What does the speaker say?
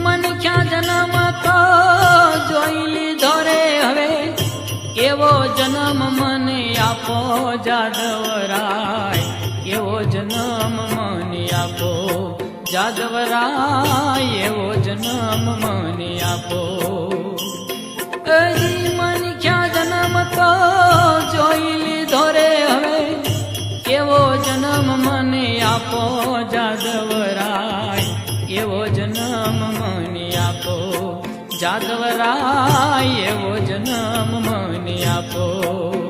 મનખ્યા જન્મ તો જોઈ લીધો રે હવે, એવો જન્મ મને આપો જાદવરાય, એવો જન્મ મને આપો જાદવરાય, એવો જન્મ મને આપો. મનખ્યા જન્મ તો જોઈ લીધો રે હવે, એવો જન્મ મને આપો જાદવરાય, એવો જન્મ મને આપો જાદવરાય, એવો જન્મ મને આપો.